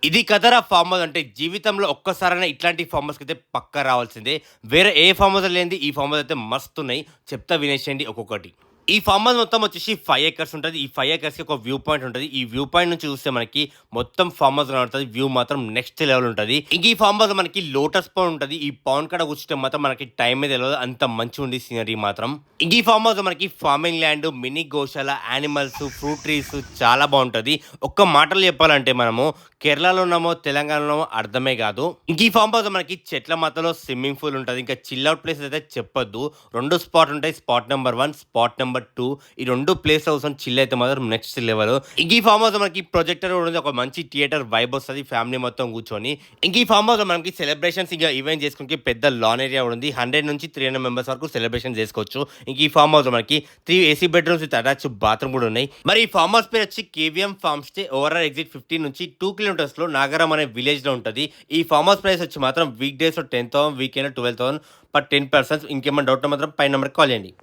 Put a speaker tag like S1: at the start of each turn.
S1: ఇది కదరా farm house అంటే జీవితంలో ఒక్కసారైనా ఇట్లాంటి ఫార్మ్ హౌస్‌కి అయితే పక్కా రావాల్సిందే. వేరే ఏ ఫార్మ్ హౌస్ లేనిది ఈ ఫార్మ్ హౌస్ అయితే మస్తున్నాయి. చెప్తా వినేసేయండి ఒక్కొక్కటి. ఈ ఫార్మ్ హౌస్ మొత్తం వచ్చేసి 5 ఎకర్స్ ఉంటది. ఈ 5 ఎకర్స్‌కి ఒక వ్యూ పాయింట్ ఉంటది. ఈ వ్యూ పాయింట్ నుంచి చూస్తే మనకి మొత్తం ఫార్మ్ హౌస్ కనబడతది. వ్యూ మాత్రం నెక్స్ట్ లెవెల్ ఉంటది. ఇంక ఈ ఫార్మ్ హౌస్ మనకి లోటస్ పాండ్ ఉంటది. ఈ పాండ్ కాడ కూర్చుంటే మాత్రం మనకి టైమే తెలవదు. అంత మంచిగుంది సీనరీ మాత్రం. ఇంక ఈ ఫార్మ్ హౌస్ మనకి ఫార్మింగ్ ల్యాండ్, మినీ గోశాల, యానిమల్స్, ఫ్రూట్ ట్రీస్ చాలా బావుంటది. ఒక్క మాటలో చెప్పాలంటే మనము కేరళలో ఉన్నామో, తెలంగాణలో ఉన్నామో అర్థమే గాదు. ఇంక ఈ ఫార్మ్ హౌస్ మనకి చెట్ల మధ్యలో స్విమ్మింగ్ పూల్ ఉంటది. ఇంకా చిల్ ఔట్ ప్లేసెస్ అయితే చెప్పొద్దు. 2 స్పాట్ ఉంటాయి. Spot number 1, spot number 2. ఈ 2 ప్లేస్ హౌస్ చిల్ అయితే మాత్రం నెక్స్ట్ లెవెల్. ఇంక ఈ ఫార్మ్ హౌస్ మనకి ప్రొజెక్టర్ కూడా ఉంది. ఒక మంచి థియేటర్ వైబ్ వస్తది ఫ్యామిలీ మొత్తం కూర్చొని. ఇంక ఈ ఫార్మ్ హౌస్ మనకి సెలబ్రేషన్స్ ఇంకా ఈవెంట్ చేసుకోవడానికి పెద్ద లాన్ ఏరియా కూడా ఉంది. 100 నుంచి 300 మెంబర్స్ వరకు సెలబ్రేషన్ చేసుకోవచ్చు. ఇంక ఈ ఫార్మ్ హౌస్ మనకి 3 AC bedrooms with attach bathroom కూడా ఉన్నాయి. మరి ఈ ఫార్మ్ హౌస్ పేరు వచ్చి KVM farm stay. Overall exit 15 నుంచి 2 కిలోమీటర్స్ లో నాగరం అనే విలేజ్ లో ఉంటది. ఈ ఫార్మ్ హౌస్ ప్రైస్ వచ్చి మాత్రం వీక్ డేస్ లో 10,000, వీకెండ్ 12,000 పర్ 10 పర్సన్స్. ఇంకేమైనా డౌట్ మాత్రం పై నెంబర్కి కాల్ చేయండి.